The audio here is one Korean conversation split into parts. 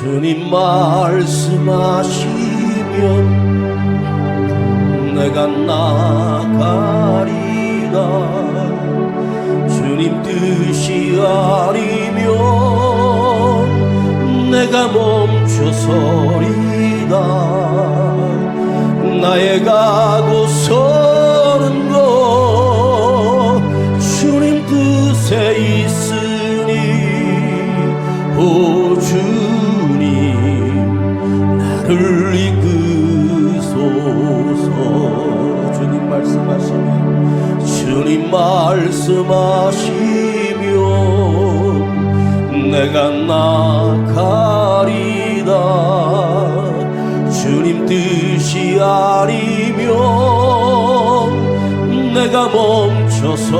주님 말씀하시면 내가 나가리다. 주님 뜻이 아니면 내가 멈춰서리다. 나의 가고서는 것 주님 뜻에 있으니 오 주님 나를 이끄소서. 주님 말씀하시면 내가 나가리다. 주님 뜻이 아니면 내가 멈춰서리다.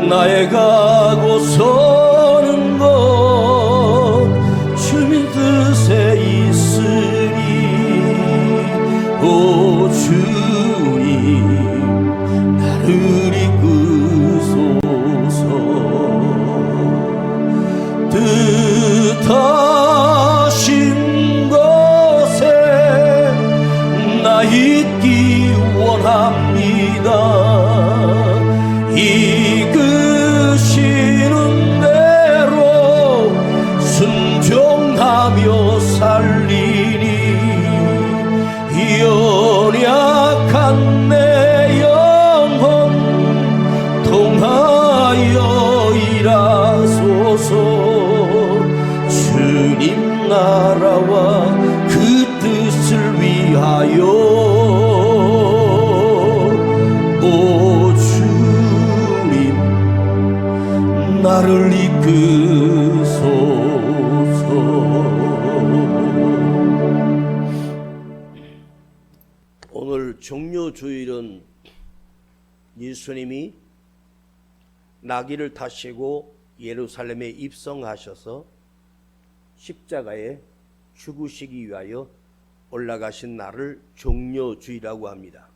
나의 가고서는 것 주님 뜻에 있으니 오 주님 나를 이끄소서. 뜻하신 것에 나 있기 원합니다. 이끄시는 대로 순종하며 살리니 연약한 내 영혼 통하여 일하소서. 주님 나라와 그 뜻을 위하여 오 주님 나를 이끄소서. 오늘 종료주일은 예수님이 나귀를 타시고 예루살렘에 입성하셔서 십자가에 죽으시기 위하여 올라가신 날을 종료주일이라고 합니다.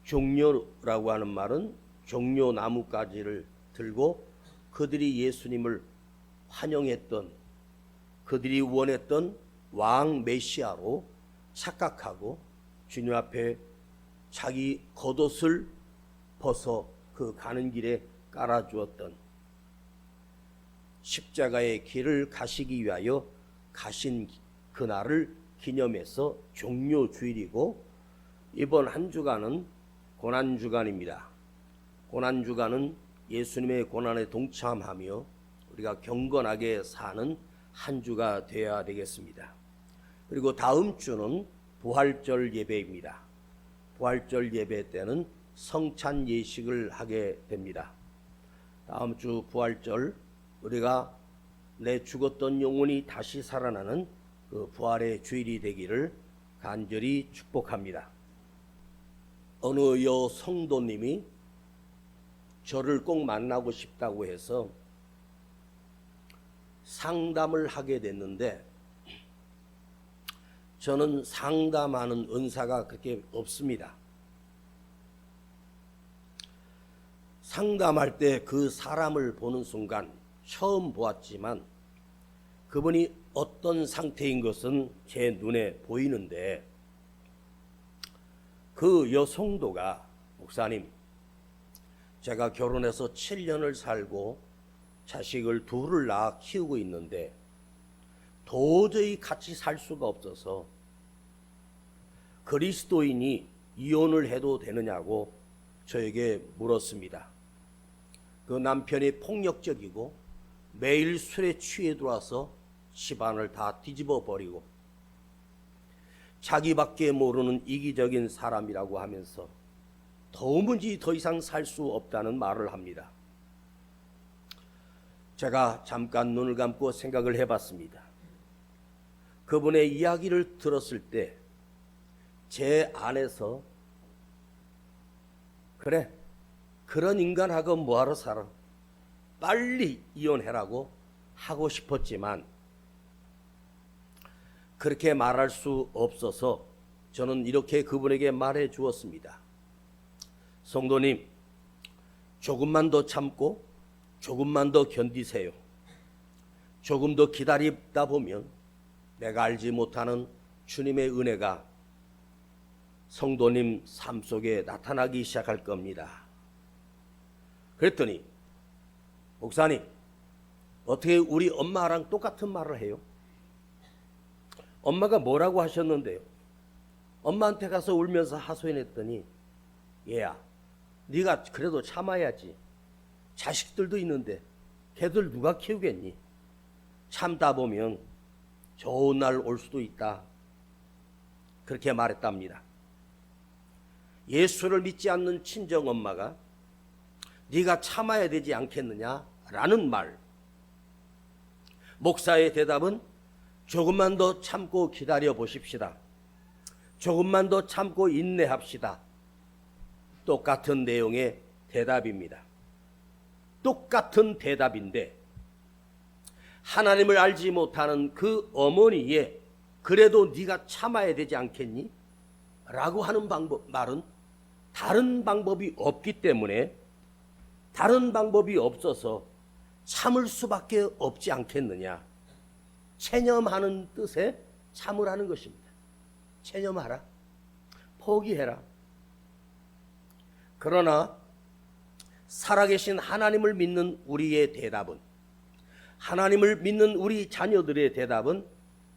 종료라고 하는 말은 종려나무가지를 들고 그들이 예수님을 환영했던, 그들이 원했던 왕 메시아로 착각하고 주님 앞에 자기 겉옷을 벗어 그 가는 길에 깔아주었던, 십자가의 길을 가시기 위하여 가신 그날을 기념해서 종료주일이고, 이번 한 주간은 고난주간입니다. 고난주간은 예수님의 고난에 동참하며 우리가 경건하게 사는 한 주가 되어야 되겠습니다. 그리고 다음 주는 부활절 예배입니다. 부활절 예배 때는 성찬 예식을 하게 됩니다. 다음 주 부활절 우리가 내 죽었던 영혼이 다시 살아나는 그 부활의 주일이 되기를 간절히 축복합니다. 어느 여 성도님이 저를 꼭 만나고 싶다고 해서 상담을 하게 됐는데, 저는 상담하는 은사가 그렇게 없습니다. 상담할 때 그 사람을 보는 순간 처음 보았지만 그분이 어떤 상태인 것은 제 눈에 보이는데, 그 여성도가 목사님, 제가 결혼해서 7년을 살고 자식을 둘을 낳아 키우고 있는데 도저히 같이 살 수가 없어서 그리스도인이 이혼을 해도 되느냐고 저에게 물었습니다. 그 남편이 폭력적이고 매일 술에 취해 들어와서 집안을 다 뒤집어 버리고 자기밖에 모르는 이기적인 사람이라고 하면서 도무지 더 이상 살 수 없다는 말을 합니다. 제가 잠깐 눈을 감고 생각을 해봤습니다. 그분의 이야기를 들었을 때 제 안에서 그래, 그런 인간하고 뭐하러 살아, 빨리 이혼해라고 하고 싶었지만 그렇게 말할 수 없어서 저는 이렇게 그분에게 말해 주었습니다. 성도님, 조금만 더 참고 조금만 더 견디세요. 조금 더 기다리다 보면 내가 알지 못하는 주님의 은혜가 성도님 삶 속에 나타나기 시작할 겁니다. 그랬더니 목사님, 어떻게 우리 엄마랑 똑같은 말을 해요? 엄마가 뭐라고 하셨는데요? 엄마한테 가서 울면서 하소연했더니, 얘야, 네가 그래도 참아야지. 자식들도 있는데 걔들 누가 키우겠니? 참다 보면 좋은 날 올 수도 있다. 그렇게 말했답니다. 예수를 믿지 않는 친정엄마가 네가 참아야 되지 않겠느냐라는 말. 목사의 대답은 조금만 더 참고 기다려 보십시다. 조금만 더 참고 인내합시다. 똑같은 내용의 대답입니다. 똑같은 대답인데 하나님을 알지 못하는 그 어머니의 그래도 네가 참아야 되지 않겠니? 라고 하는 말은 다른 방법이 없기 때문에 다른 방법이 없어서 참을 수밖에 없지 않겠느냐. 체념하는 뜻의 참으라는 것입니다. 체념하라. 포기해라. 그러나 살아계신 하나님을 믿는 우리의 대답은, 하나님을 믿는 우리 자녀들의 대답은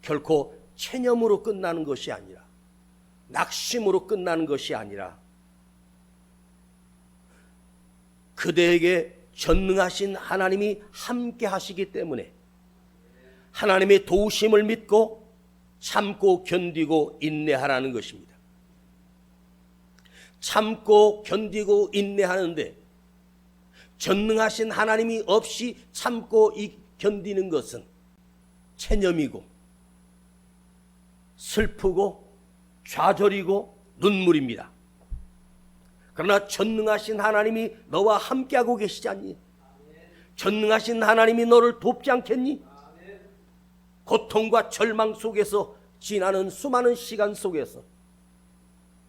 결코 체념으로 끝나는 것이 아니라, 낙심으로 끝나는 것이 아니라 그대에게 전능하신 하나님이 함께 하시기 때문에 하나님의 도우심을 믿고 참고 견디고 인내하라는 것입니다. 참고 견디고 인내하는데 전능하신 하나님이 없이 참고 견디는 것은 체념이고 슬프고 좌절이고 눈물입니다. 그러나 전능하신 하나님이 너와 함께하고 계시지 않니? 전능하신 하나님이 너를 돕지 않겠니? 고통과 절망 속에서 지나는 수많은 시간 속에서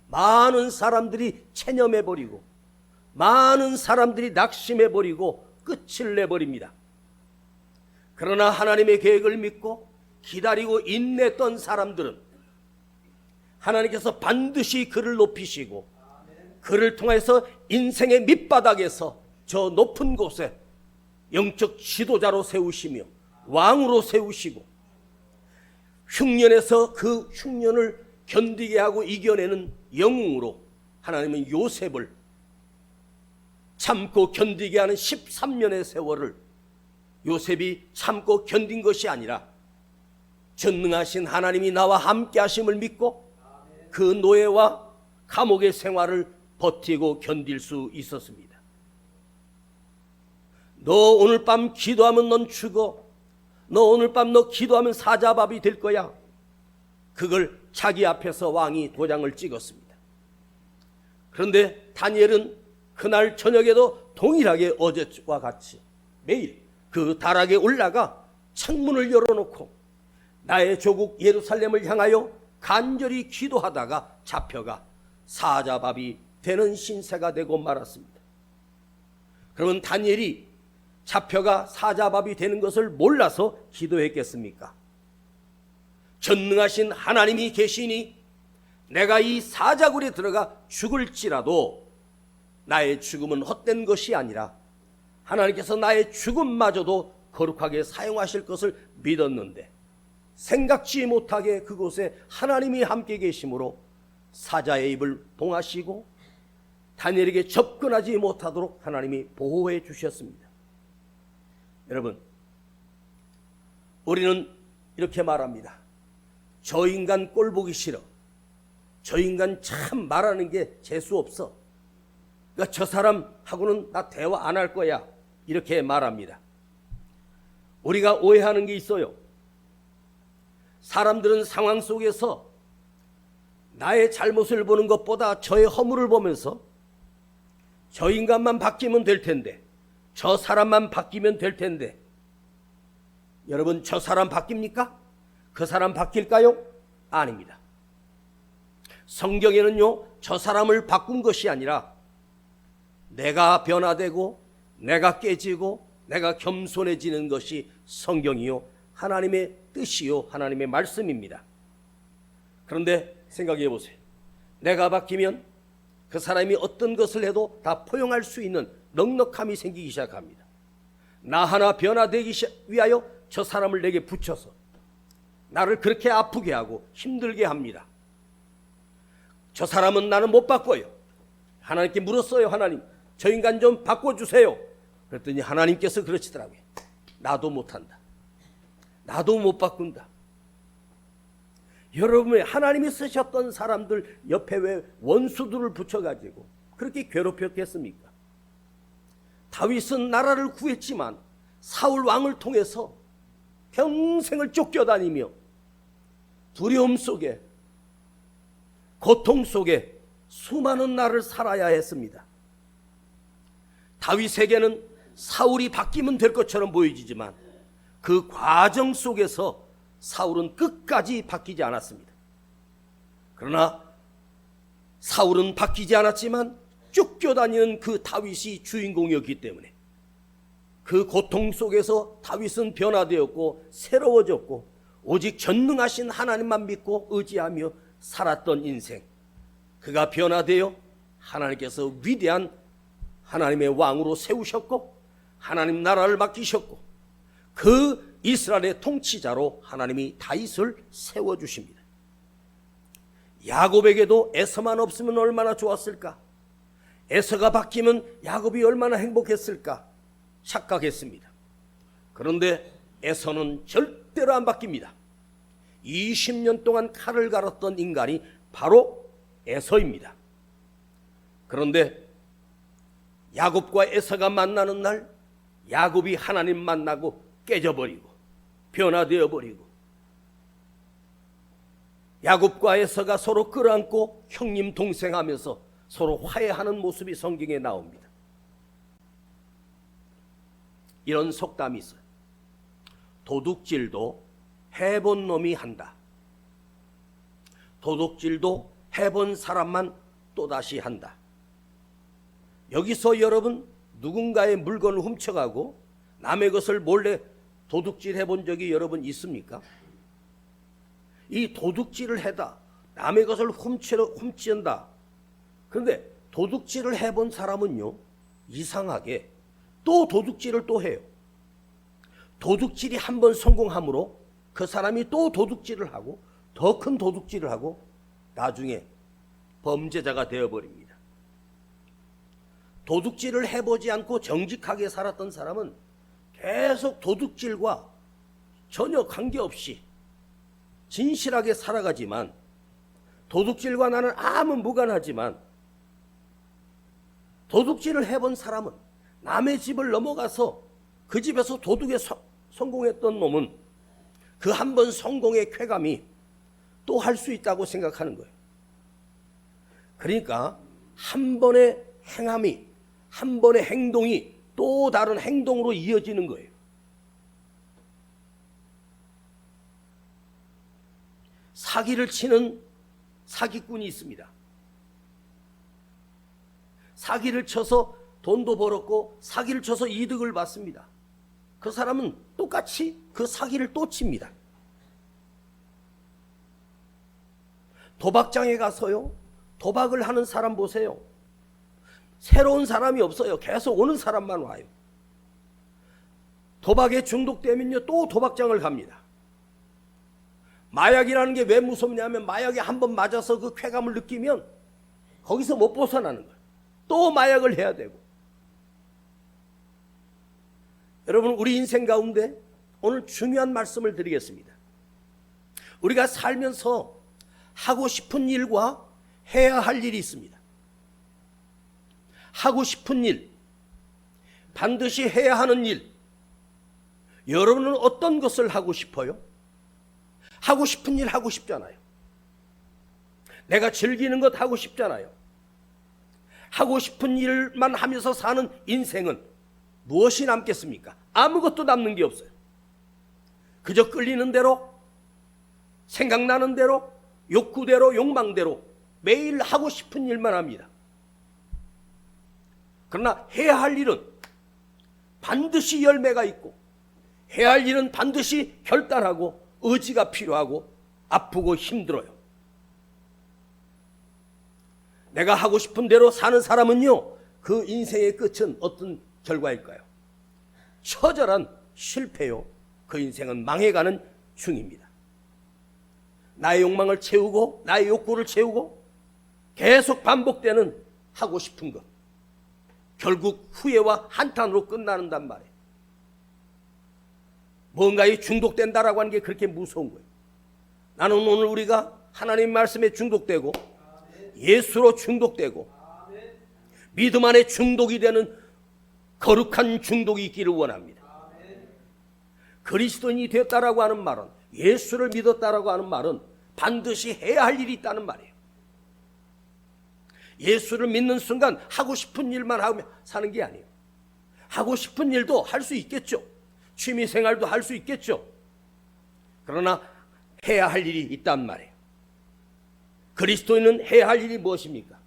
많은 사람들이 체념해버리고 많은 사람들이 낙심해버리고 끝을 내버립니다. 그러나 하나님의 계획을 믿고 기다리고 인내했던 사람들은 하나님께서 반드시 그를 높이시고 그를 통해서 인생의 밑바닥에서 저 높은 곳에 영적 지도자로 세우시며 왕으로 세우시고 흉년에서 그 흉년을 견디게 하고 이겨내는 영웅으로 하나님은 요셉을 참고 견디게 하는 13년의 세월을 요셉이 참고 견딘 것이 아니라 전능하신 하나님이 나와 함께 하심을 믿고 그 노예와 감옥의 생활을 버티고 견딜 수 있었습니다. 너 오늘 밤 기도하면 넌 죽어. 너 오늘 밤 너 기도하면 사자밥이 될 거야. 그걸 자기 앞에서 왕이 도장을 찍었습니다. 그런데 다니엘은 그날 저녁에도 동일하게 어제와 같이 매일 그 다락에 올라가 창문을 열어놓고 나의 조국 예루살렘을 향하여 간절히 기도하다가 잡혀가 사자밥이 되는 신세가 되고 말았습니다. 그러면 다니엘이 잡혀가 사자밥이 되는 것을 몰라서 기도했겠습니까? 전능하신 하나님이 계시니 내가 이 사자굴에 들어가 죽을지라도 나의 죽음은 헛된 것이 아니라 하나님께서 나의 죽음마저도 거룩하게 사용하실 것을 믿었는데 생각지 못하게 그곳에 하나님이 함께 계심으로 사자의 입을 봉하시고 다니엘에게 접근하지 못하도록 하나님이 보호해 주셨습니다. 여러분, 우리는 이렇게 말합니다. 저 인간 꼴 보기 싫어. 저 인간 참 말하는 게 재수 없어. 그러니까 저 사람하고는 나 대화 안 할 거야. 이렇게 말합니다. 우리가 오해하는 게 있어요. 사람들은 상황 속에서 나의 잘못을 보는 것보다 저의 허물을 보면서 저 인간만 바뀌면 될 텐데, 저 사람만 바뀌면 될 텐데, 여러분 저 사람 바뀝니까? 그 사람 바뀔까요? 아닙니다. 성경에는요, 저 사람을 바꾼 것이 아니라 내가 변화되고 내가 깨지고 내가 겸손해지는 것이 성경이요 하나님의 뜻이요 하나님의 말씀입니다. 그런데 생각해 보세요. 내가 바뀌면 그 사람이 어떤 것을 해도 다 포용할 수 있는 넉넉함이 생기기 시작합니다. 나 하나 변화되기 위하여 저 사람을 내게 붙여서 나를 그렇게 아프게 하고 힘들게 합니다. 저 사람은 나는 못 바꿔요. 하나님께 물었어요. 하나님, 저 인간 좀 바꿔주세요. 그랬더니 하나님께서 그러시더라고요. 나도 못한다. 나도 못 바꾼다. 여러분의 하나님이 쓰셨던 사람들 옆에 왜 원수들을 붙여가지고 그렇게 괴롭혔겠습니까? 다윗은 나라를 구했지만 사울 왕을 통해서 평생을 쫓겨다니며 두려움 속에 고통 속에 수많은 날을 살아야 했습니다. 다윗에게는 사울이 바뀌면 될 것처럼 보여지지만 그 과정 속에서 사울은 끝까지 바뀌지 않았습니다. 그러나 사울은 바뀌지 않았지만 쫓겨다니는 그 다윗이 주인공이었기 때문에 그 고통 속에서 다윗은 변화되었고 새로워졌고 오직 전능하신 하나님만 믿고 의지하며 살았던 인생, 그가 변화되어 하나님께서 위대한 하나님의 왕으로 세우셨고 하나님 나라를 맡기셨고 그 이스라엘의 통치자로 하나님이 다윗을 세워주십니다. 야곱에게도 에서만 없으면 얼마나 좋았을까? 에서가 바뀌면 야곱이 얼마나 행복했을까 착각했습니다. 그런데 에서는 절대로 안 바뀝니다. 20년 동안 칼을 갈았던 인간이 바로 에서입니다. 그런데 야곱과 에서가 만나는 날 야곱이 하나님 만나고 깨져버리고 변화되어 버리고 야곱과 에서가 서로 끌어안고 형님 동생 하면서 서로 화해하는 모습이 성경에 나옵니다. 이런 속담이 있어요. 도둑질도 해본 놈이 한다. 도둑질도 해본 사람만 또다시 한다. 여기서 여러분 누군가의 물건을 훔쳐가고 남의 것을 몰래 도둑질 해본 적이 여러분 있습니까? 이 도둑질을 해다 남의 것을 훔친다. 그런데 도둑질을 해본 사람은요 이상하게 또 도둑질을 또 해요. 도둑질이 한 번 성공함으로 그 사람이 또 도둑질을 하고 더 큰 도둑질을 하고 나중에 범죄자가 되어버립니다. 도둑질을 해보지 않고 정직하게 살았던 사람은 계속 도둑질과 전혀 관계없이 진실하게 살아가지만 도둑질과 나는 아무 무관하지만 도둑질을 해본 사람은 남의 집을 넘어가서 그 집에서 도둑에 성공했던 놈은 그 한 번 성공의 쾌감이 또 할 수 있다고 생각하는 거예요. 그러니까 한 번의 행함이 한 번의 행동이 또 다른 행동으로 이어지는 거예요. 사기를 치는 사기꾼이 있습니다. 사기를 쳐서 돈도 벌었고 사기를 쳐서 이득을 받습니다. 그 사람은 똑같이 그 사기를 또 칩니다. 도박장에 가서요 도박을 하는 사람 보세요. 새로운 사람이 없어요. 계속 오는 사람만 와요. 도박에 중독되면요 또 도박장을 갑니다. 마약이라는 게 왜 무섭냐면 마약에 한 번 맞아서 그 쾌감을 느끼면 거기서 못 벗어나는 거예요. 또 마약을 해야 되고. 여러분 우리 인생 가운데 오늘 중요한 말씀을 드리겠습니다. 우리가 살면서 하고 싶은 일과 해야 할 일이 있습니다. 하고 싶은 일, 반드시 해야 하는 일. 여러분은 어떤 것을 하고 싶어요? 하고 싶은 일 하고 싶잖아요. 내가 즐기는 것 하고 싶잖아요. 하고 싶은 일만 하면서 사는 인생은 무엇이 남겠습니까? 아무것도 남는 게 없어요. 그저 끌리는 대로, 생각나는 대로, 욕구대로, 욕망대로 매일 하고 싶은 일만 합니다. 그러나 해야 할 일은 반드시 열매가 있고 해야 할 일은 반드시 결단하고 의지가 필요하고 아프고 힘들어요. 내가 하고 싶은 대로 사는 사람은요, 그 인생의 끝은 어떤 결과일까요? 처절한 실패요. 그 인생은 망해가는 중입니다. 나의 욕망을 채우고 나의 욕구를 채우고 계속 반복되는 하고 싶은 것, 결국 후회와 한탄으로 끝나는단 말이에요. 뭔가에 중독된다라고 하는 게 그렇게 무서운 거예요. 나는 오늘 우리가 하나님 말씀에 중독되고 예수로 중독되고 믿음 안에 중독이 되는 거룩한 중독이 있기를 원합니다. 그리스도인이 되었다라고 하는 말은, 예수를 믿었다라고 하는 말은 반드시 해야 할 일이 있다는 말이에요. 예수를 믿는 순간 하고 싶은 일만 하며 사는 게 아니에요. 하고 싶은 일도 할 수 있겠죠. 취미생활도 할 수 있겠죠. 그러나 해야 할 일이 있단 말이에요. 그리스도인은 해야 할 일이 무엇입니까?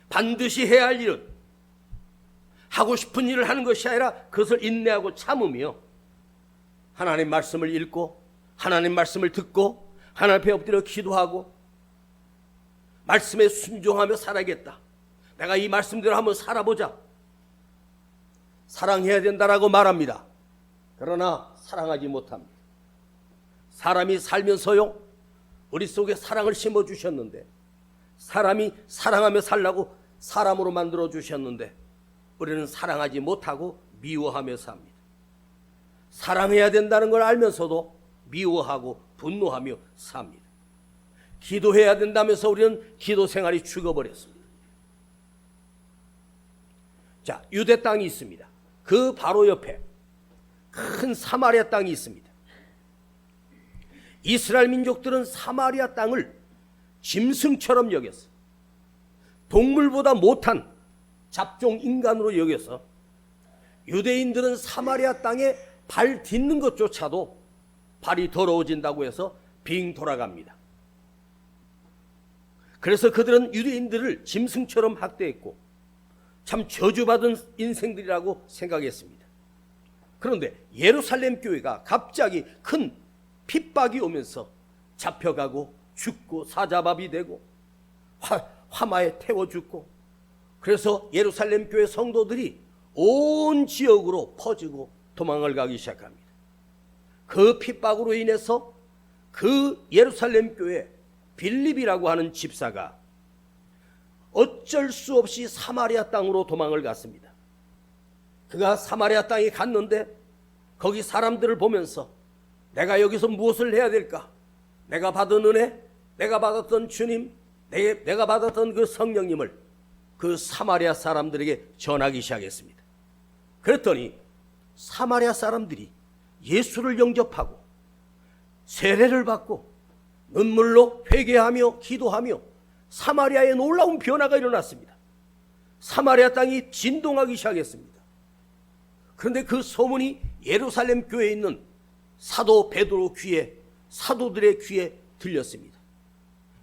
반드시 해야 할 일은 하고 싶은 일을 하는 것이 아니라 그것을 인내하고 참으며 하나님 말씀을 읽고 하나님 말씀을 듣고 하나님 앞에 엎드려 기도하고 말씀에 순종하며 살아야겠다. 내가 이 말씀대로 한번 살아보자. 사랑해야 된다라고 말합니다. 그러나 사랑하지 못합니다. 사람이 살면서요, 우리 속에 사랑을 심어주셨는데, 사람이 사랑하며 살라고 사람으로 만들어 주셨는데 우리는 사랑하지 못하고 미워하며 삽니다. 사랑해야 된다는 걸 알면서도 미워하고 분노하며 삽니다. 기도해야 된다면서 우리는 기도 생활이 죽어버렸습니다. 자, 유대 땅이 있습니다. 그 바로 옆에 큰 사마리아 땅이 있습니다. 이스라엘 민족들은 사마리아 땅을 짐승처럼 여겼어. 동물보다 못한 잡종 인간으로 여겨서 유대인들은 사마리아 땅에 발 딛는 것조차도 발이 더러워진다고 해서 빙 돌아갑니다. 그래서 그들은 유대인들을 짐승처럼 학대했고 참 저주받은 인생들이라고 생각했습니다. 그런데 예루살렘 교회가 갑자기 큰 핍박이 오면서 잡혀가고 죽고 사자밥이 되고 화마에 태워 죽고, 그래서 예루살렘 교회 성도들이 온 지역으로 퍼지고 도망을 가기 시작합니다. 그 핍박으로 인해서 그 예루살렘 교회 빌립이라고 하는 집사가 어쩔 수 없이 사마리아 땅으로 도망을 갔습니다. 그가 사마리아 땅에 갔는데 거기 사람들을 보면서 내가 여기서 무엇을 해야 될까? 내가 받은 은혜, 내가 받았던 주님, 내가 받았던 그 성령님을 그 사마리아 사람들에게 전하기 시작했습니다. 그랬더니 사마리아 사람들이 예수를 영접하고 세례를 받고 눈물로 회개하며 기도하며 사마리아에 놀라운 변화가 일어났습니다. 사마리아 땅이 진동하기 시작했습니다. 그런데 그 소문이 예루살렘 교회에 있는 사도 베드로 귀에, 사도들의 귀에 들렸습니다.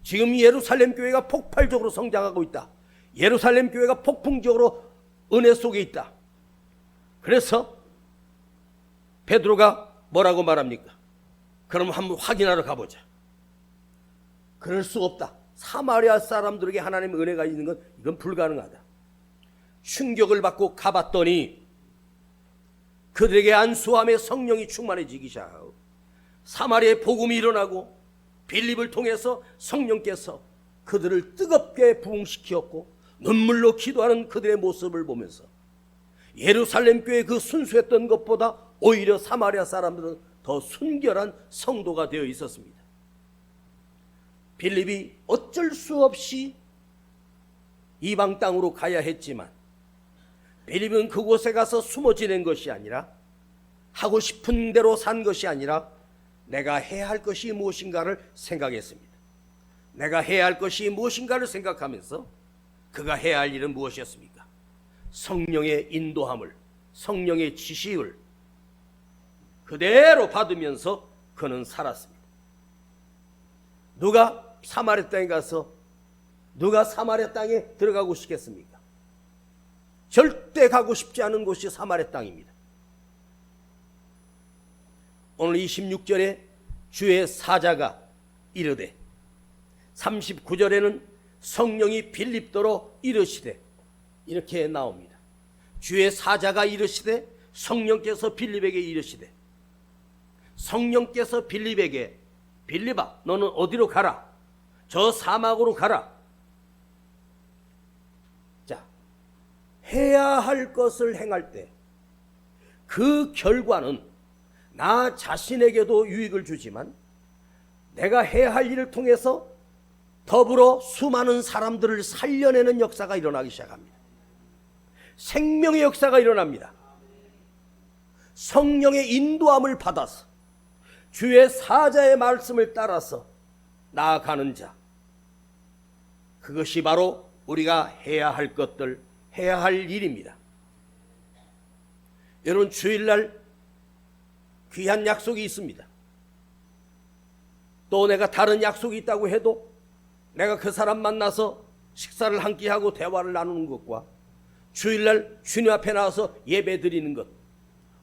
지금 예루살렘 교회가 폭발적으로 성장하고 있다. 예루살렘 교회가 폭풍적으로 은혜 속에 있다. 그래서 베드로가 뭐라고 말합니까? 그럼 한번 확인하러 가보자. 그럴 수 없다. 사마리아 사람들에게 하나님의 은혜가 있는 건 이건 불가능하다. 충격을 받고 가봤더니 그들에게 안수함에 성령이 충만해지기 시작하고 사마리아의 복음이 일어나고 빌립을 통해서 성령께서 그들을 뜨겁게 부흥시켰고 눈물로 기도하는 그들의 모습을 보면서 예루살렘 교회 그 순수했던 것보다 오히려 사마리아 사람들은 더 순결한 성도가 되어 있었습니다. 빌립이 어쩔 수 없이 이방 땅으로 가야 했지만 빌립은 그곳에 가서 숨어 지낸 것이 아니라 하고 싶은 대로 산 것이 아니라 내가 해야 할 것이 무엇인가를 생각했습니다. 내가 해야 할 것이 무엇인가를 생각하면서 그가 해야 할 일은 무엇이었습니까? 성령의 인도함을, 성령의 지식을 그대로 받으면서 그는 살았습니다. 누가 사마리아 땅에 가서 누가 사마리아 땅에 들어가고 싶겠습니까? 절대 가고 싶지 않은 곳이 사마리 땅입니다. 오늘 26절에 주의 사자가 이르되, 39절에는 성령이 빌립도로 이르시되, 이렇게 나옵니다. 주의 사자가 이르시되 성령께서 빌립에게 이르시되, 성령께서 빌립에게, 빌립아 너는 어디로 가라, 저 사막으로 가라. 자, 해야 할 것을 행할 때 그 결과는 나 자신에게도 유익을 주지만 내가 해야 할 일을 통해서 더불어 수많은 사람들을 살려내는 역사가 일어나기 시작합니다. 생명의 역사가 일어납니다. 성령의 인도함을 받아서 주의 사자의 말씀을 따라서 나아가는 자, 그것이 바로 우리가 해야 할 것들, 해야 할 일입니다. 여러분, 주일날 귀한 약속이 있습니다. 또 내가 다른 약속이 있다고 해도 내가 그 사람 만나서 식사를 함께 하고 대화를 나누는 것과 주일날 주님 앞에 나와서 예배 드리는 것,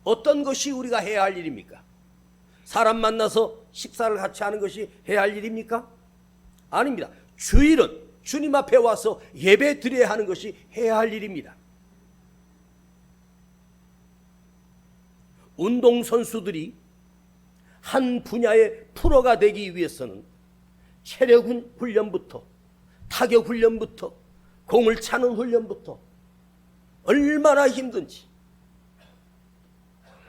어떤 것이 우리가 해야 할 일입니까? 사람 만나서 식사를 같이 하는 것이 해야 할 일입니까? 아닙니다. 주일은 주님 앞에 와서 예배 드려야 하는 것이 해야 할 일입니다. 운동선수들이 한 분야의 프로가 되기 위해서는 체력 훈련부터 타격 훈련부터 공을 차는 훈련부터 얼마나 힘든지.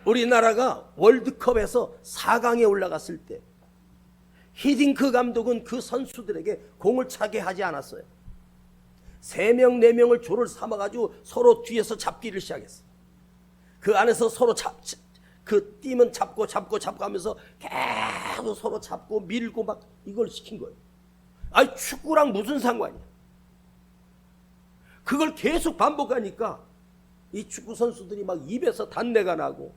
우리나라가 월드컵에서 4강에 올라갔을 때 히딩크 감독은 그 선수들에게 공을 차게 하지 않았어요. 3명, 4명을 조를 삼아가지고 서로 뒤에서 잡기를 시작했어요. 그 안에서 서로 그 띠면 잡고 하면서 계속 서로 잡고 밀고 막 이걸 시킨 거예요. 아니, 축구랑 무슨 상관이야. 그걸 계속 반복하니까 이 축구 선수들이 막 입에서 단내가 나고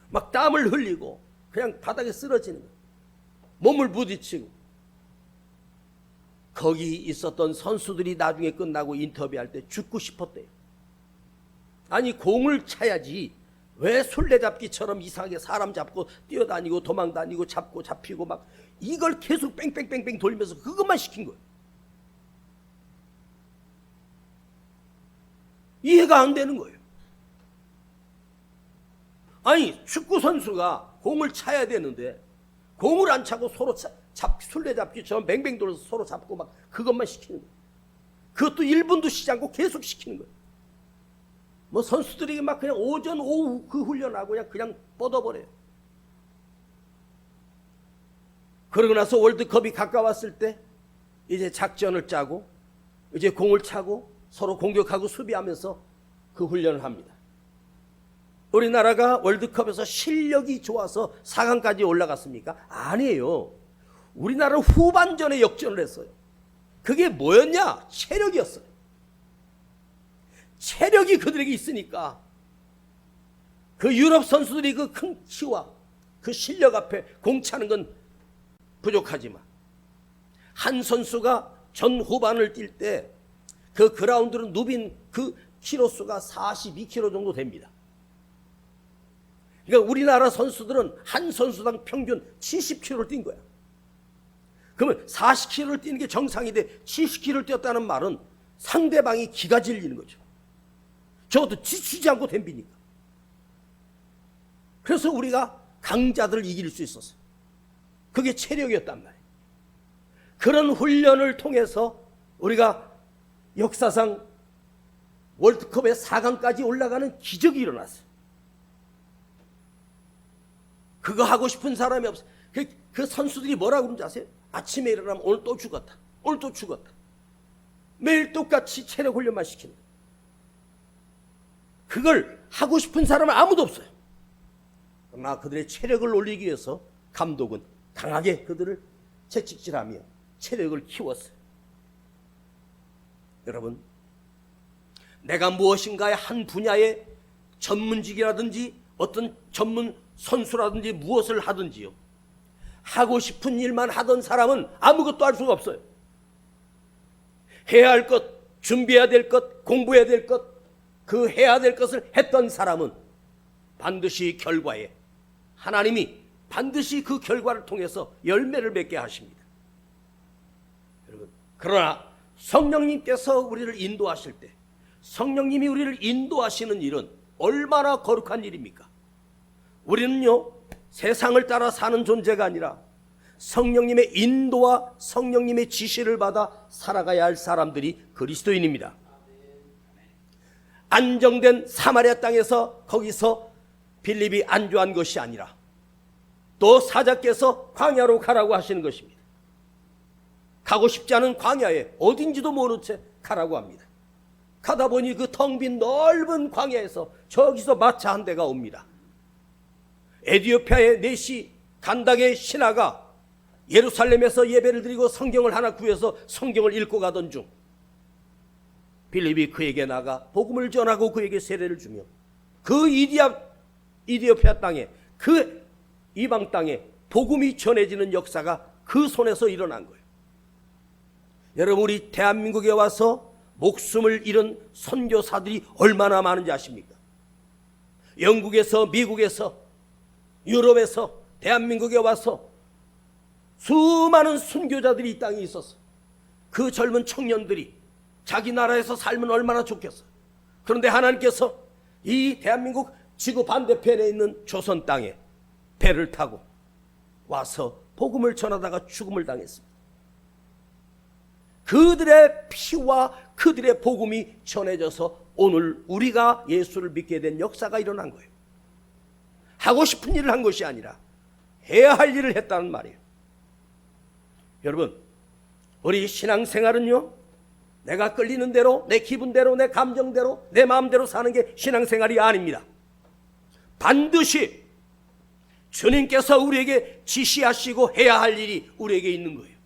막 땀을 흘리고 그냥 바닥에 쓰러지는 거예요. 몸을 부딪히고. 거기 있었던 선수들이 나중에 끝나고 인터뷰할 때 죽고 싶었대요. 아니, 공을 차야지 왜 술래잡기처럼 이상하게 사람 잡고 뛰어다니고 도망다니고 잡고 잡히고 막 이걸 계속 뺑뺑뺑뺑 돌리면서 그것만 시킨 거예요. 이해가 안 되는 거예요. 아니, 축구 선수가 공을 차야 되는데 공을 안 차고 서로 술래잡기처럼 뱅뱅 돌아서 서로 잡고 막 그것만 시키는 거예요. 그것도 1분도 쉬지 않고 계속 시키는 거예요. 뭐 선수들이 막 그냥 오전 오후 그 훈련하고 그냥 뻗어버려요. 그러고 나서 월드컵이 가까웠을 때 이제 작전을 짜고 이제 공을 차고 서로 공격하고 수비하면서 그 훈련을 합니다. 우리나라가 월드컵에서 실력이 좋아서 4강까지 올라갔습니까? 아니에요. 우리나라는 후반전에 역전을 했어요. 그게 뭐였냐? 체력이었어요. 체력이 그들에게 있으니까 그 유럽 선수들이 그 큰 키와 그 실력 앞에 공 차는 건 부족하지만 한 선수가 전 후반을 뛸 때 그 그라운드로 누빈 그 키로수가 42km 정도 됩니다. 그러니까 우리나라 선수들은 한 선수당 평균 70km를 뛴 거야. 그러면 40km를 뛰는 게 정상인데 70km를 뛰었다는 말은 상대방이 기가 질리는 거죠. 저것도 지치지 않고 덤비니까. 그래서 우리가 강자들을 이길 수 있었어요. 그게 체력이었단 말이에요. 그런 훈련을 통해서 우리가 역사상 월드컵의 4강까지 올라가는 기적이 일어났어요. 그거 하고 싶은 사람이 없어요. 그 선수들이 뭐라고 그러는지 아세요? 아침에 일어나면 오늘 또 죽었다. 오늘 또 죽었다. 매일 똑같이 체력 훈련만 시키는 거예요. 그걸 하고 싶은 사람은 아무도 없어요. 그러나 그들의 체력을 올리기 위해서 감독은 강하게 그들을 채찍질하며 체력을 키웠어요. 여러분, 내가 무엇인가의 한 분야의 전문직이라든지 어떤 전문 선수라든지 무엇을 하든지요, 하고 싶은 일만 하던 사람은 아무것도 할 수가 없어요. 해야 할 것, 준비해야 될 것, 공부해야 될 것, 그 해야 될 것을 했던 사람은 반드시 결과에 하나님이 반드시 그 결과를 통해서 열매를 맺게 하십니다. 여러분, 그러나 성령님께서 우리를 인도하실 때, 성령님이 우리를 인도하시는 일은 얼마나 거룩한 일입니까? 우리는요, 세상을 따라 사는 존재가 아니라 성령님의 인도와 성령님의 지시를 받아 살아가야 할 사람들이 그리스도인입니다. 안정된 사마리아 땅에서 거기서 빌립이 안주한 것이 아니라 또 사자께서 광야로 가라고 하시는 것입니다. 가고 싶지 않은 광야에 어딘지도 모르는 채 가라고 합니다. 가다 보니 그 텅 빈 넓은 광야에서 저기서 마차 한 대가 옵니다. 에티오피아의 네시 간닥의 신하가 예루살렘에서 예배를 드리고 성경을 하나 구해서 성경을 읽고 가던 중 빌립이 그에게 나가 복음을 전하고 그에게 세례를 주며 그 이디오피아 땅에, 그 이방 땅에 복음이 전해지는 역사가 그 손에서 일어난 거예요. 여러분, 우리 대한민국에 와서 목숨을 잃은 선교사들이 얼마나 많은지 아십니까? 영국에서, 미국에서, 유럽에서 대한민국에 와서 수많은 선교자들이 이 땅에 있었어. 그 젊은 청년들이 자기 나라에서 살면 얼마나 좋겠어. 그런데 하나님께서 이 대한민국 지구 반대편에 있는 조선 땅에 배를 타고 와서 복음을 전하다가 죽음을 당했습니다. 그들의 피와 그들의 복음이 전해져서 오늘 우리가 예수를 믿게 된 역사가 일어난 거예요. 하고 싶은 일을 한 것이 아니라 해야 할 일을 했다는 말이에요. 여러분, 우리 신앙생활은요, 내가 끌리는 대로, 내 기분대로, 내 감정대로, 내 마음대로 사는 게 신앙생활이 아닙니다. 반드시 주님께서 우리에게 지시하시고 해야 할 일이 우리에게 있는 거예요.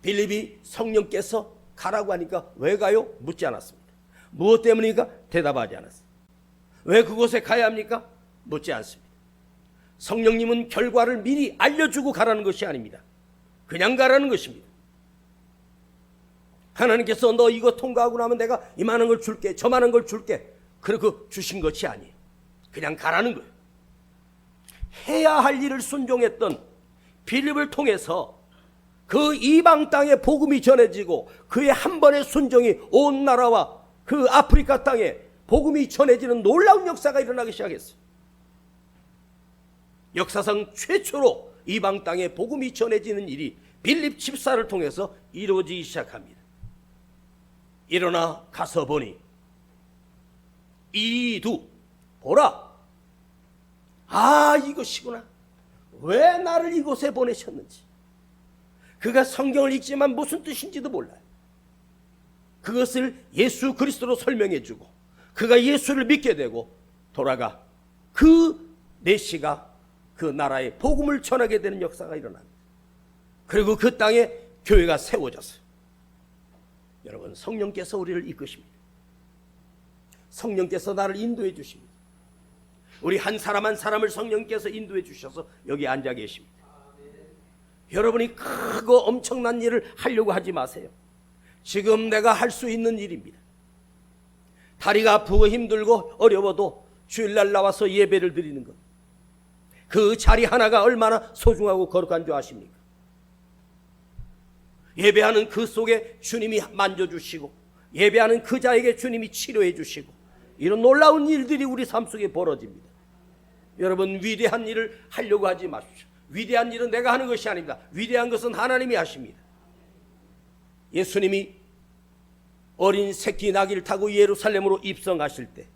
빌립이 성령께서 가라고 하니까 왜 가요? 묻지 않았습니다. 무엇 때문이니까? 대답하지 않았습니다. 왜 그곳에 가야 합니까? 묻지 않습니다. 성령님은 결과를 미리 알려주고 가라는 것이 아닙니다. 그냥 가라는 것입니다. 하나님께서 너 이거 통과하고 나면 내가 이만한 걸 줄게, 저만한 걸 줄게, 그렇게 주신 것이 아니에요. 그냥 가라는 거예요. 해야 할 일을 순종했던 빌립을 통해서 그 이방 땅에 복음이 전해지고 그의 한 번의 순종이 온 나라와 그 아프리카 땅에 복음이 전해지는 놀라운 역사가 일어나기 시작했어요. 역사상 최초로 이방 땅에 복음이 전해지는 일이 빌립 집사를 통해서 이루어지기 시작합니다. 일어나 가서 보니 이두 보라, 아 이것이구나. 왜 나를 이곳에 보내셨는지. 그가 성경을 읽지만 무슨 뜻인지도 몰라요. 그것을 예수 그리스도로 설명해 주고 그가 예수를 믿게 되고 돌아가 그 내시가 그 나라에 복음을 전하게 되는 역사가 일어납니다. 그리고 그 땅에 교회가 세워졌어요. 여러분, 성령께서 우리를 이끄십니다. 성령께서 나를 인도해 주십니다. 우리 한 사람 한 사람을 성령께서 인도해 주셔서 여기 앉아 계십니다. 여러분이 크고 엄청난 일을 하려고 하지 마세요. 지금 내가 할 수 있는 일입니다. 다리가 아프고 힘들고 어려워도 주일날 나와서 예배를 드리는 것, 그 자리 하나가 얼마나 소중하고 거룩한 줄 아십니까? 예배하는 그 속에 주님이 만져주시고 예배하는 그 자에게 주님이 치료해 주시고 이런 놀라운 일들이 우리 삶 속에 벌어집니다. 여러분, 위대한 일을 하려고 하지 마십시오. 위대한 일은 내가 하는 것이 아닙니다. 위대한 것은 하나님이 하십니다. 예수님이 어린 새끼 나귀를 타고 예루살렘으로 입성하실 때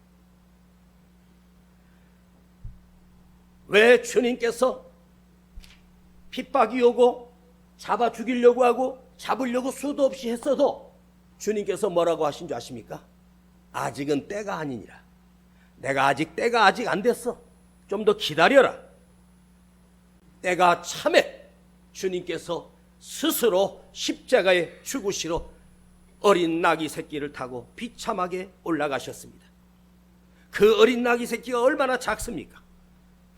왜 주님께서 핍박이 오고 잡아 죽이려고 하고 잡으려고 수도 없이 했어도 주님께서 뭐라고 하신 줄 아십니까? 아직은 때가 아니니라. 때가 아직 안 됐어. 좀 더 기다려라. 때가 참에 주님께서 스스로 십자가에 죽으시러 어린 나귀 새끼를 타고 비참하게 올라가셨습니다. 그 어린 나귀 새끼가 얼마나 작습니까?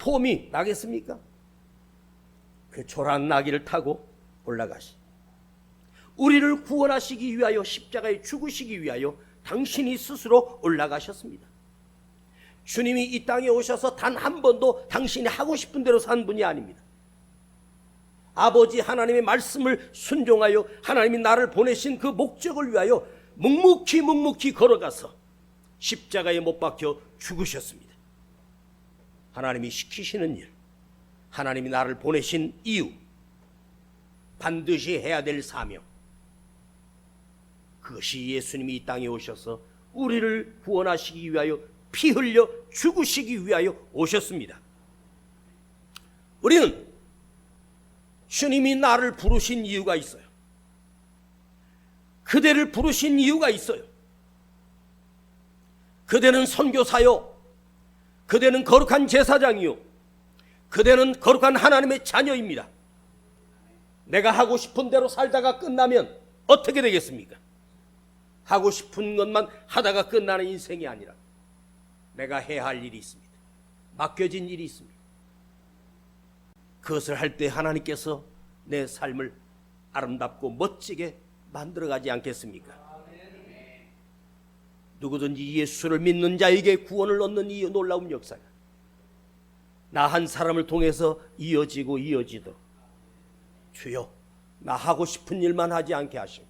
폼이 나겠습니까? 그 초라한 나귀를 타고 올라가시. 우리를 구원하시기 위하여 십자가에 죽으시기 위하여 당신이 스스로 올라가셨습니다. 주님이 이 땅에 오셔서 단 한 번도 당신이 하고 싶은 대로 산 분이 아닙니다. 아버지 하나님의 말씀을 순종하여 하나님이 나를 보내신 그 목적을 위하여 묵묵히 걸어가서 십자가에 못 박혀 죽으셨습니다. 하나님이 시키시는 일, 하나님이 나를 보내신 이유, 반드시 해야 될 사명, 그것이 예수님이 이 땅에 오셔서 우리를 구원하시기 위하여 피 흘려 죽으시기 위하여 오셨습니다. 우리는 주님이 나를 부르신 이유가 있어요. 그대를 부르신 이유가 있어요. 그대는 선교사요, 그대는 거룩한 제사장이요, 그대는 거룩한 하나님의 자녀입니다. 내가 하고 싶은 대로 살다가 끝나면 어떻게 되겠습니까? 하고 싶은 것만 하다가 끝나는 인생이 아니라 내가 해야 할 일이 있습니다. 맡겨진 일이 있습니다. 그것을 할 때 하나님께서 내 삶을 아름답고 멋지게 만들어가지 않겠습니까? 누구든지 예수를 믿는 자에게 구원을 얻는 이 놀라운 역사가 나 한 사람을 통해서 이어지도록 주여, 나 하고 싶은 일만 하지 않게 하시고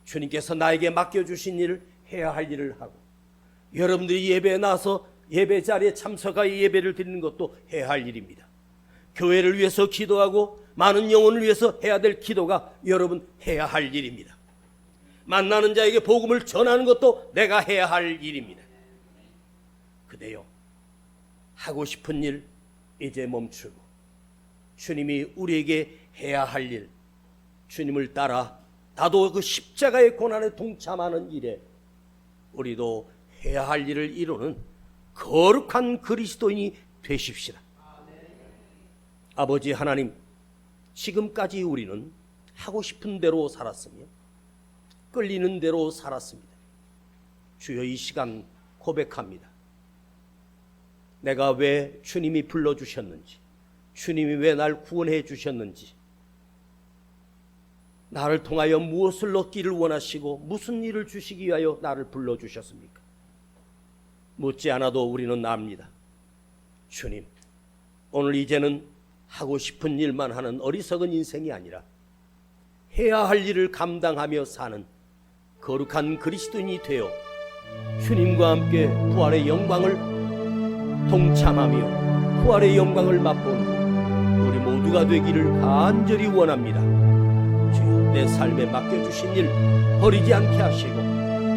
주님께서 나에게 맡겨주신 일을 해야 할 일을 하고, 여러분들이 예배에 나와서 예배 자리에 참석하여 예배를 드리는 것도 해야 할 일입니다. 교회를 위해서 기도하고 많은 영혼을 위해서 해야 될 기도가 여러분 해야 할 일입니다. 만나는 자에게 복음을 전하는 것도 내가 해야 할 일입니다. 그대여, 하고 싶은 일 이제 멈추고 주님이 우리에게 해야 할 일, 주님을 따라 나도 그 십자가의 고난에 동참하는 일에 우리도 해야 할 일을 이루는 거룩한 그리스도인이 되십시다. 아버지 하나님, 지금까지 우리는 하고 싶은 대로 살았으며 끌리는 대로 살았습니다. 주여, 이 시간 고백합니다. 내가 왜 주님이 불러주셨는지, 주님이 왜 날 구원해 주셨는지, 나를 통하여 무엇을 얻기를 원하시고 무슨 일을 주시기 위하여 나를 불러주셨습니까? 묻지 않아도 우리는 압니다. 주님, 오늘 이제는 하고 싶은 일만 하는 어리석은 인생이 아니라 해야 할 일을 감당하며 사는 거룩한 그리스도인이 되어 주님과 함께 부활의 영광을 동참하며 부활의 영광을 맛보는 우리 모두가 되기를 간절히 원합니다. 주여, 내 삶에 맡겨주신 일 버리지 않게 하시고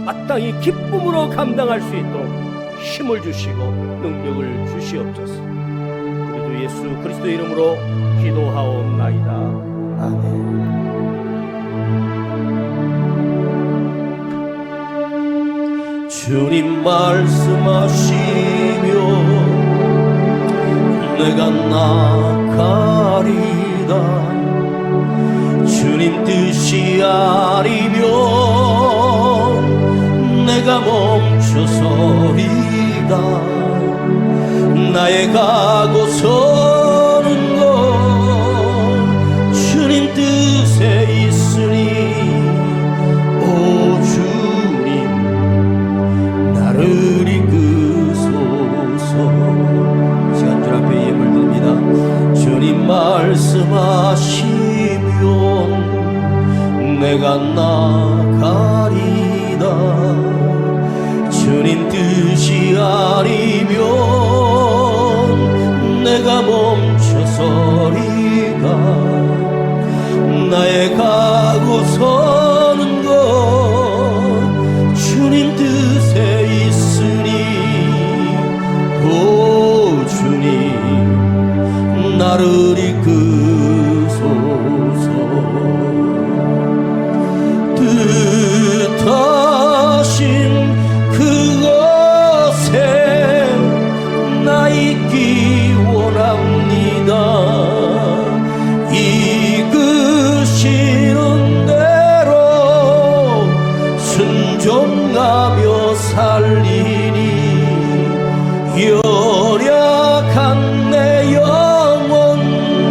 마땅히 기쁨으로 감당할 수 있도록 힘을 주시고 능력을 주시옵소서. 우리 주 예수 그리스도의 이름으로 기도하옵나이다. 아멘. 주님 말씀하시며 내가 나가리다. 주님 뜻이 아니면 내가 멈춰서리다. 나의 가고 서는 것 주님 뜻에 있으니 오 주님 나를 이끄소서. 시간 줄 앞에 예물 드립니다. 주님 말씀하시면 내가 나가리다. 주님 뜻이 아니면 내가 멈춰서리다. 나의 가고 서는 것 주님 뜻에 있으니 오 주님 나를 이끄소서. 뜻하신 그곳에 나 있기 원합니다. 이끄시는 대로 순종하며 살리니 연약한 내 영혼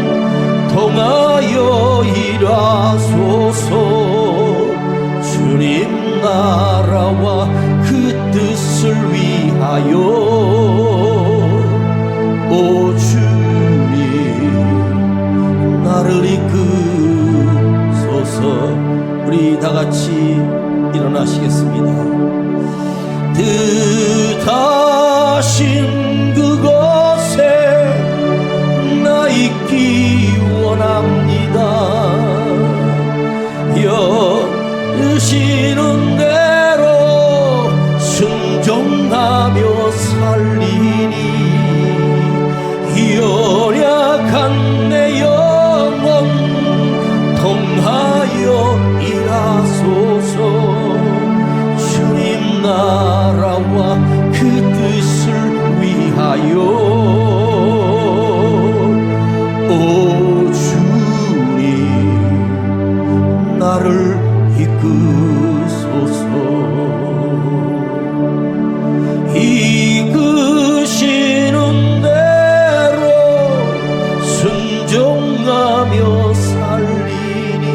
위하여 오 주님 나를 이끄소서. 우리 다같이 일어나시겠습니다. 뜻하신 그곳에 나 있기 원합니다. 여으시는 대로 순종하며 살리니 연약한 내 영혼 통하여 일하소서. 주님 나라와 그 뜻을 위하여 오 주님 나를 이끄소서. 이끄시는 대로 순종하며 살리니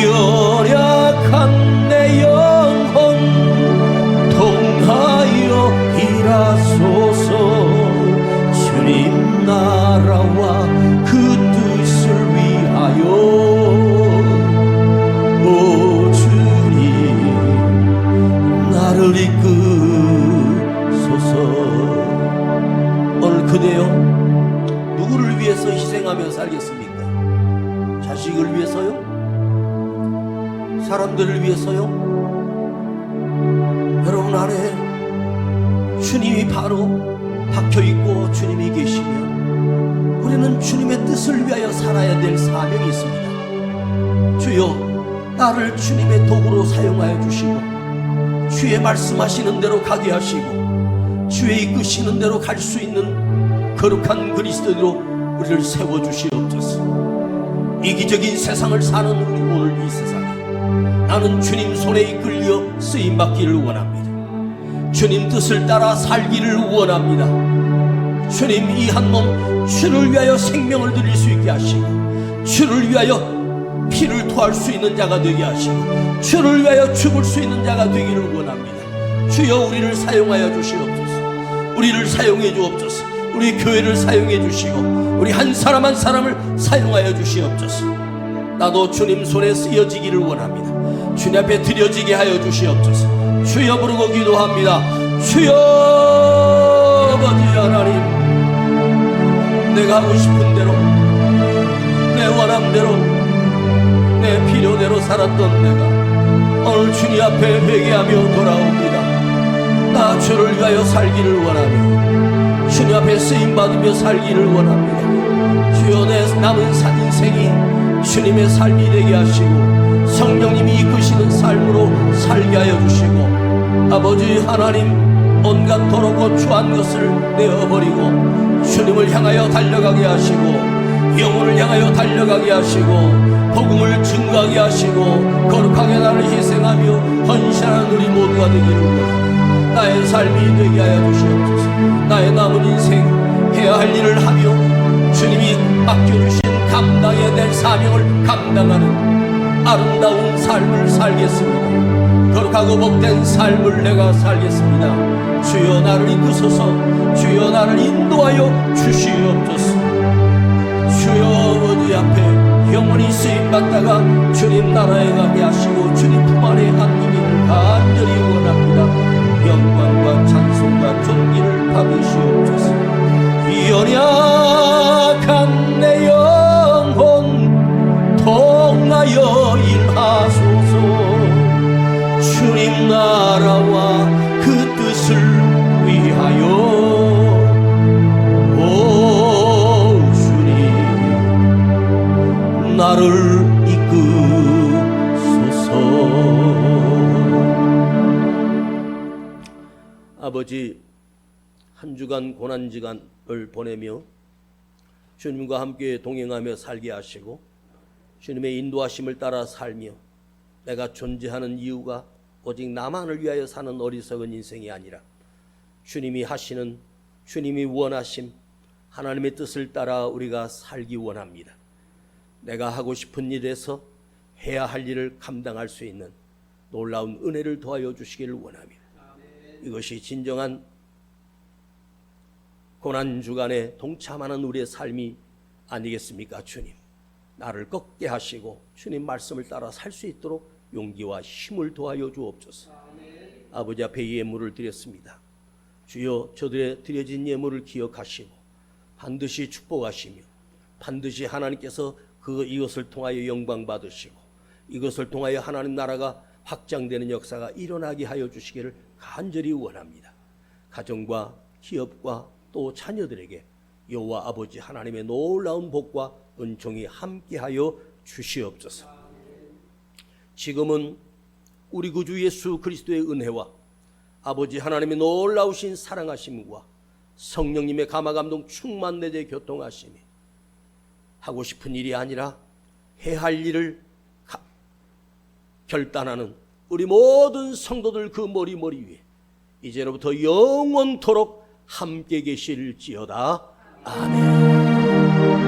연약한 내 영혼 통하여 일하소서. 주님 나라와 그 뜻을 위하여 오 주님 나를 이끄소서. 오늘 그대여 누구를 위해서 희생하며 살겠습니까? 자식을 위해서요? 사람들을 위해서요? 여러분 안에 주님이 바로 박혀있고 주님이 계시면 우리는 주님의 뜻을 위하여 살아야 될 사명이 있습니다. 주여 나를 주님의 도구로 사용하여 주시고 주의 말씀하시는 대로 가게 하시고 주의 이끄시는 대로 갈 수 있는 거룩한 그리스도로 우리를 세워주시옵소서. 이기적인 세상을 사는 우리 오늘 이 세상에 나는 주님 손에 이끌려 쓰임받기를 원합니다. 주님 뜻을 따라 살기를 원합니다. 주님 이 한 몸 주를 위하여 생명을 드릴 수 있게 하시고 주를 위하여 피를 토할 수 있는 자가 되게 하시고 주를 위하여 죽을 수 있는 자가 되기를 원합니다. 주여 우리를 사용하여 주시옵소서. 우리를 사용해 주옵소서. 우리 교회를 사용해 주시고 우리 한 사람 한 사람을 사용하여 주시옵소서. 나도 주님 손에 쓰여지기를 원합니다. 주님 앞에 드려지게 하여 주시옵소서. 주여 부르고 기도합니다. 주여 아버지 하나님, 내가 하고 싶은 대로 내 원함대로 내 필요대로 살았던 내가 오늘 주님 앞에 회개하며 돌아옵니다. 나 주를 위하여 살기를 원하며 주님 앞에 쓰임받으며 살기를 원합니다. 주여 내 남은 인생이 주님의 삶이 되게 하시고 성령님이 이끄시는 삶으로 살게 하여 주시고 아버지 하나님 온갖 더럽고 추한 것을 내어버리고 주님을 향하여 달려가게 하시고 영혼을 향하여 달려가게 하시고 복음을 증거하게 하시고 거룩하게 나를 희생하며 헌신하는 우리 모두가 되기를 원합니다. 나의 삶이 되게 하여 주시옵소서. 나의 남은 인생 해야 할 일을 하며 주님이 맡겨주신 감당해야 될 사명을 감당하는 아름다운 삶을 살겠습니다. 거룩하고 복된 삶을 내가 살겠습니다. 주여 나를 이끄소서. 주여 나를 인도하여 주시옵소서. 주여 아버지 앞에 영원히 쓰임받다가 주님 나라에 가게 하시고 주님 품 안에 안기기를 간절히 원합니다. 영광과 찬송과 존귀를 받으시옵소서. 연약한 내 영혼 통하여 일하소서. 주님 나라와 그 뜻을 위하여 오 주님 나를 이끄소서. 아버지, 한 주간 고난지간을 보내며 주님과 함께 동행하며 살게 하시고 주님의 인도하심을 따라 살며 내가 존재하는 이유가 오직 나만을 위하여 사는 어리석은 인생이 아니라 주님이 하시는, 주님이 원하심 하나님의 뜻을 따라 우리가 살기 원합니다. 내가 하고 싶은 일에서 해야 할 일을 감당할 수 있는 놀라운 은혜를 더하여 주시기를 원합니다. 이것이 진정한 고난주간에 동참하는 우리의 삶이 아니겠습니까? 주님, 나를 걷게 하시고 주님 말씀을 따라 살 수 있도록 용기와 힘을 도하여 주옵소서. 아버지 앞에 예물을 드렸습니다. 주여, 저들의 드려진 예물을 기억하시고 반드시 축복하시며 반드시 하나님께서 이것을 통하여 영광 받으시고 이것을 통하여 하나님 나라가 확장되는 역사가 일어나게 하여 주시기를 간절히 원합니다. 가정과 기업과 또 자녀들에게 여호와 아버지 하나님의 놀라운 복과 은총이 함께하여 주시옵소서. 지금은 우리 구주 예수 그리스도의 은혜와 아버지 하나님의 놀라우신 사랑하심과 성령님의 감화감동 충만 내재 교통하심이 하고 싶은 일이 아니라 해야 할 일을 결단하는 우리 모든 성도들 그 머리 위에 이제로부터 영원토록 함께 계실지어다. 아멘.